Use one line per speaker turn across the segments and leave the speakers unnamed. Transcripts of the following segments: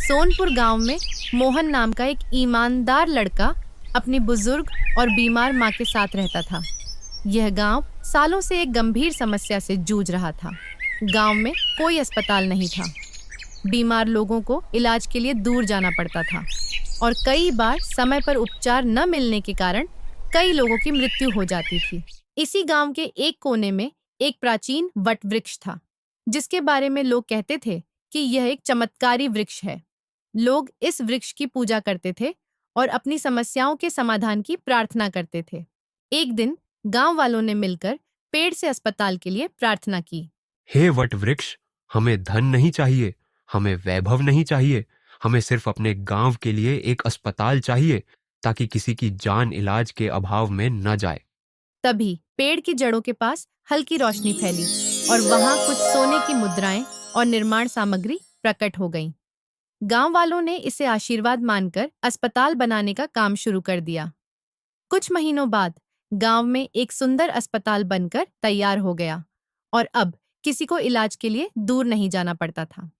सोनपुर गांव में मोहन नाम का एक ईमानदार लड़का अपनी बुजुर्ग और बीमार माँ के साथ रहता था। यह गांव सालों से एक गंभीर समस्या से जूझ रहा था। गांव में कोई अस्पताल नहीं था। बीमार लोगों को इलाज के लिए दूर जाना पड़ता था और कई बार समय पर उपचार न मिलने के कारण कई लोगों की मृत्यु हो जाती थी। इसी गांव के एक कोने में एक प्राचीन वट वृक्ष था, जिसके बारे में लोग कहते थे कि यह एक चमत्कारी वृक्ष है। लोग इस वृक्ष की पूजा करते थे और अपनी समस्याओं के समाधान की प्रार्थना करते थे। एक दिन गांव वालों ने मिलकर पेड़ से अस्पताल के लिए प्रार्थना की।
हे वट वृक्ष, हमें धन नहीं चाहिए, हमें वैभव नहीं चाहिए, हमें सिर्फ अपने गांव के लिए एक अस्पताल चाहिए ताकि किसी की जान इलाज के अभाव में न जाए।
तभी पेड़ की जड़ों के पास हल्की रोशनी फैली और वहां कुछ सोने की मुद्राएं और निर्माण सामग्री प्रकट हो गईं। गांव वालों ने इसे आशीर्वाद मानकर अस्पताल बनाने का काम शुरू कर दिया। कुछ महीनों बाद गांव में एक सुंदर अस्पताल बनकर तैयार हो गया और अब किसी को इलाज के लिए दूर नहीं जाना पड़ता था।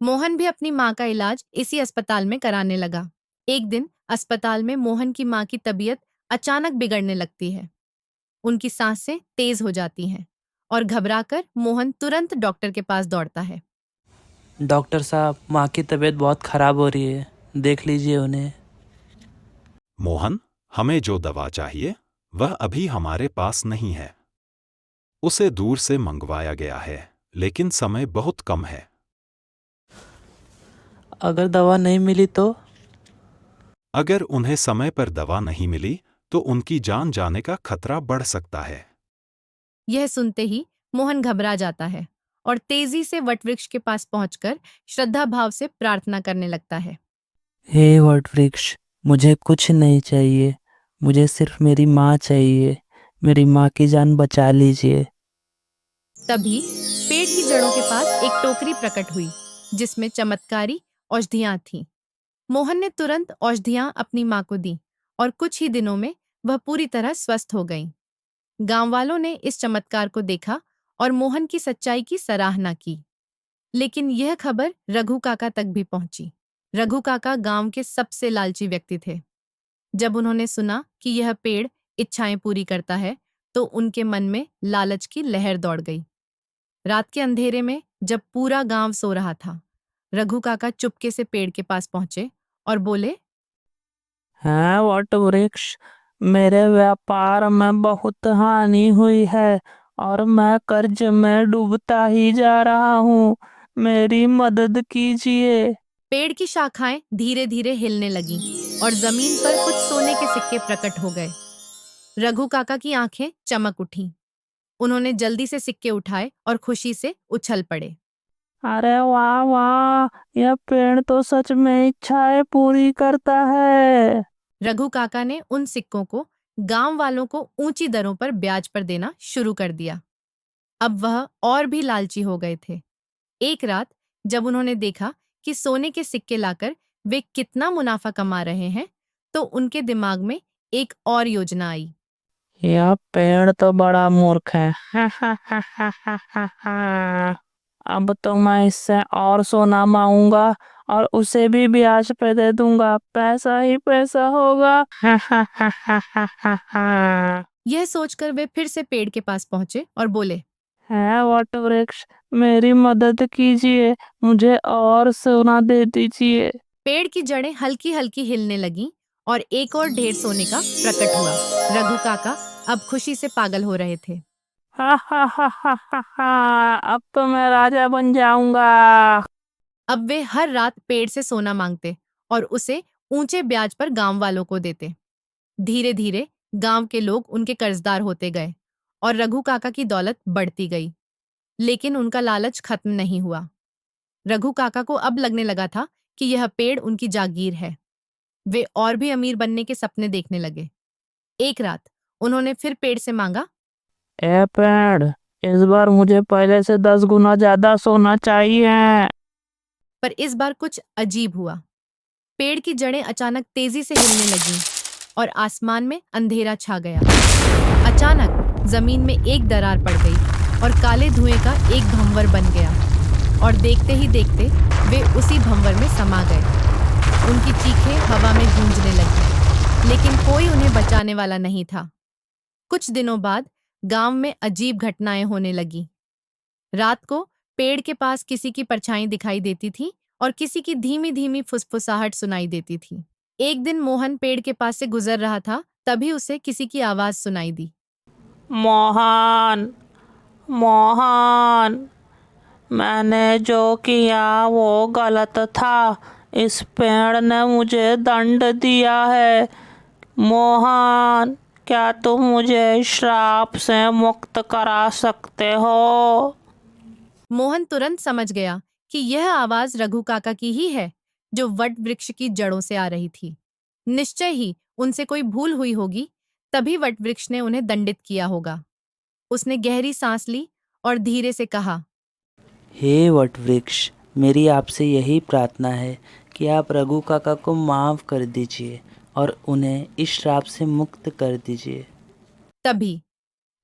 मोहन भी अपनी माँ का इलाज इसी अस्पताल में कराने लगा। एक दिन अस्पताल में मोहन की माँ की तबीयत अचानक बिगड़ने लगती है। उनकी सांसें तेज हो जाती हैं और घबराकर मोहन तुरंत डॉक्टर के पास दौड़ता है।
डॉक्टर साहब, माँ की तबीयत बहुत खराब हो रही है, देख लीजिए उन्हें।
मोहन, हमें जो दवा चाहिए वह अभी हमारे पास नहीं है। उसे दूर से मंगवाया गया है, लेकिन समय बहुत कम है।
अगर दवा नहीं मिली तो?
अगर उन्हें समय पर दवा नहीं मिली तो उनकी जान जाने का खतरा बढ़ सकता है।
यह सुनते ही मोहन घबरा जाता है और तेजी से वटवृक्ष के पास पहुंचकर श्रद्धा भाव से प्रार्थना करने लगता है।
हे वटवृक्ष, मुझे कुछ नहीं चाहिए, मुझे सिर्फ मेरी माँ चाहिए। मेरी माँ की जान बचा लीजिए।
तभी पेड़ की जड़ों के पास एक टोकरी प्रकट हुई जिसमें चमत्कारी औषधियां थीं। मोहन ने तुरंत औषधियां अपनी माँ को दी और कुछ ही दिनों में वह पूरी तरह स्वस्थ हो गईं। गांव वालों ने इस चमत्कार को देखा और मोहन की सच्चाई की सराहना की। लेकिन यह खबर रघु काका तक भी पहुंची। रघु काका गांव के सबसे लालची व्यक्ति थे। जब उन्होंने सुना कि यह पेड़ इच्छाएं पूरी करता है तो उनके मन में लालच की लहर दौड़ गई। रात के अंधेरे में जब पूरा गांव सो रहा था, रघु काका चुपके से पेड़ के पास पहुंचे और बोले,
हाँ वटवृक्ष, मेरे व्यापार में बहुत हानि हुई है और मैं कर्ज में डूबता ही जा रहा हूँ। मेरी मदद कीजिए।
पेड़ की शाखाएं धीरे धीरे हिलने लगीं और जमीन पर कुछ सोने के सिक्के प्रकट हो गए। रघु काका की आंखें चमक उठीं। उन्होंने जल्दी से सिक्के उठाए और खुशी से उछल पड़े।
अरे वाह वाह, यह पेड़ तो सच में इच्छाएं पूरी करता है।
रघु काका ने उन सिक्कों को गांव वालों को ऊंची दरों पर ब्याज पर देना शुरू कर दिया। अब वह और भी लालची हो गए थे। एक रात जब उन्होंने देखा कि सोने के सिक्के लाकर वे कितना मुनाफा कमा रहे हैं, तो उनके दिमाग में एक और योजना आई।
यह पेड़ तो बड़ा मूर्ख है। अब तो मैं इससे और सोना मांगूंगा और उसे भी ब्याज पे दे दूंगा, पैसा ही पैसा होगा।
यह सोचकर वे फिर से पेड़ के पास पहुंचे और बोले,
है वटवृक्ष, मेरी मदद कीजिए, मुझे और सोना दे दीजिए।
पेड़ की जड़ें हल्की हल्की हिलने लगीं और एक और ढेर सोने का प्रकट हुआ। रघु काका अब खुशी से पागल हो रहे थे।
अब तो मैं राजा बन जाऊंगा।
अब वे हर रात पेड़ से सोना मांगते और उसे ऊंचे ब्याज पर गांव वालों को देते। धीरे धीरे गांव के लोग उनके कर्जदार होते गए और रघु काका की दौलत बढ़ती गई। लेकिन उनका लालच खत्म नहीं हुआ। रघु काका को अब लगने लगा था कि यह पेड़ उनकी जागीर है। वे और भी अमीर बनने के सपने देखने लगे। एक रात उन्होंने फिर पेड़ से मांगा,
ए पेड़, इस बार मुझे पहले से 10 गुना ज्यादा सोना चाहिए।
पर इस बार कुछ अजीब हुआ। पेड़ की जड़ें अचानक तेजी से हिलने लगीं और आसमान में अंधेरा छा गया। अचानक जमीन में एक दरार पड़ गई और काले धुएं का एक भंवर बन गया और देखते ही देखते वे उसी भंवर में समा गए। उनकी चीखें हवा में गूंजने लगी, लेकिन कोई उन्हें बचाने वाला नहीं था। कुछ दिनों बाद गांव में अजीब घटनाएं होने लगी। रात को पेड़ के पास किसी की परछाई दिखाई देती थी और किसी की धीमी धीमी फुसफुसाहट सुनाई देती थी। एक दिन मोहन पेड़ के पास से गुजर रहा था, तभी उसे किसी की आवाज सुनाई दी।
मोहन, मोहन, मैंने जो किया वो गलत था। इस पेड़ ने मुझे दंड दिया है। मोहन, क्या तुम मुझे श्राप से मुक्त करा सकते हो?
मोहन तुरंत समझ गया कि यह आवाज रघु काका की ही है, जो वट वृक्ष की जड़ों से आ रही थी। निश्चय ही उनसे कोई भूल हुई होगी, तभी वट वृक्ष ने उन्हें दंडित किया होगा। उसने गहरी सांस ली और धीरे से कहा,
हे वटवृक्ष, मेरी आपसे यही प्रार्थना है कि आप रघु काका को माफ़ कर दीजिए और उन्हें इस श्राप से मुक्त कर दीजिए।
तभी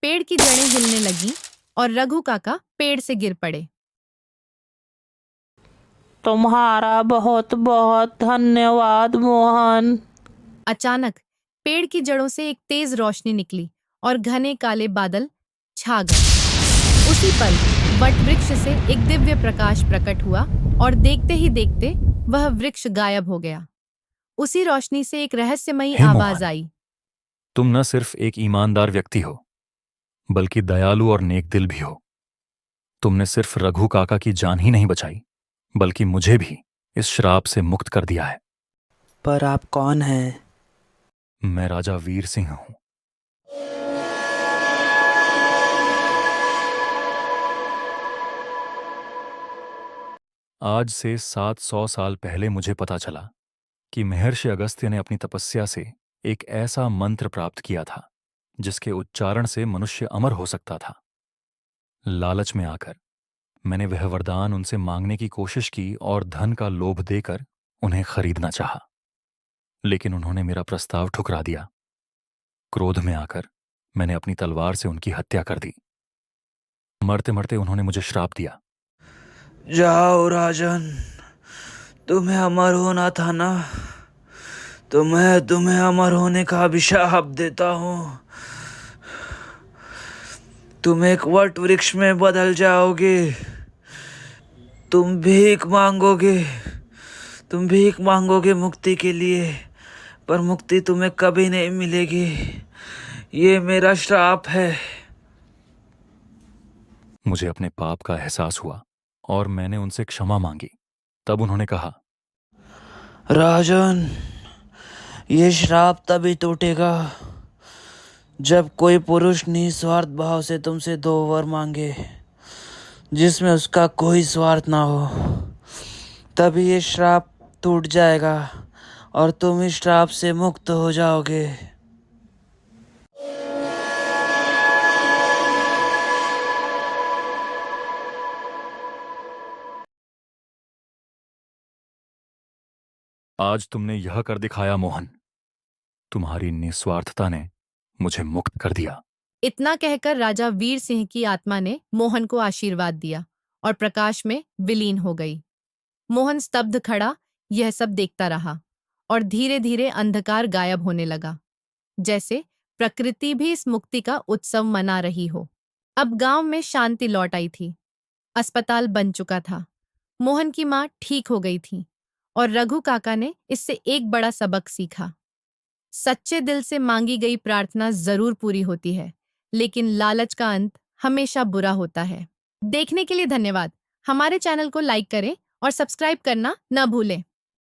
पेड़ की जड़ें हिलने लगीं और रघु काका पेड़ से गिर पड़े।
तुम्हारा बहुत बहुत धन्यवाद मोहन।
अचानक पेड़ की जड़ों से एक तेज रोशनी निकली और घने काले बादल छा गए। उसी पल वट वृक्ष से एक दिव्य प्रकाश प्रकट हुआ और देखते ही देखते वह वृक्ष गायब हो गया। उसी रोशनी से एक रहस्यमयी
हे
आवाज
मोहन,
आई।
तुम न सिर्फ एक ईमानदार व्यक्ति हो, बल्कि दयालु और नेक दिल भी हो। तुमने सिर्फ रघु काका की जान ही नहीं बचाई, बल्कि मुझे भी इस श्राप से मुक्त कर दिया है।
पर आप कौन हैं?
मैं राजा वीर सिंह हूं। आज से 700 साल पहले मुझे पता चला कि महर्षि अगस्त्य ने अपनी तपस्या से एक ऐसा मंत्र प्राप्त किया था जिसके उच्चारण से मनुष्य अमर हो सकता था। लालच में आकर मैंने वह वरदान उनसे मांगने की कोशिश की और धन का लोभ देकर उन्हें खरीदना चाहा, लेकिन उन्होंने मेरा प्रस्ताव ठुकरा दिया। क्रोध में आकर मैंने अपनी तलवार से उनकी हत्या कर दी। मरते मरते उन्होंने मुझे श्राप दिया।
जाओ राजन, तुम्हें अमर होना था ना, तो मैं तुम्हें अमर होने का अभिशाप देता हूँ। तुम एक वट वृक्ष में बदल जाओगे। तुम भीख मांगोगे मुक्ति के लिए, पर मुक्ति तुम्हें कभी नहीं मिलेगी। ये मेरा श्राप है।
मुझे अपने पाप का एहसास हुआ और मैंने उनसे क्षमा मांगी। तब उन्होंने कहा,
राजन, ये श्राप तभी टूटेगा जब कोई पुरुष निस्वार्थ भाव से तुमसे 2 वर मांगे, जिसमें उसका कोई स्वार्थ ना हो। तभी ये श्राप टूट जाएगा और तुम इस श्राप से मुक्त हो जाओगे।
आज तुमने यह कर दिखाया मोहन। तुम्हारी निस्वार्थता ने मुझे मुक्त कर दिया।
इतना कहकर राजा वीर सिंह की आत्मा ने मोहन को आशीर्वाद दिया और प्रकाश में विलीन हो गई। मोहन स्तब्ध खड़ा यह सब देखता रहा और धीरे धीरे अंधकार गायब होने लगा, जैसे प्रकृति भी इस मुक्ति का उत्सव मना रही हो। अब गांव में शांति लौट आई थी। अस्पताल बन चुका था। मोहन की मां ठीक हो गई थी और रघु काका ने इससे एक बड़ा सबक सीखा। सच्चे दिल से मांगी गई प्रार्थना जरूर पूरी होती है, लेकिन लालच का अंत हमेशा बुरा होता है। देखने के लिए धन्यवाद। हमारे चैनल को लाइक करें और सब्सक्राइब करना न भूलें।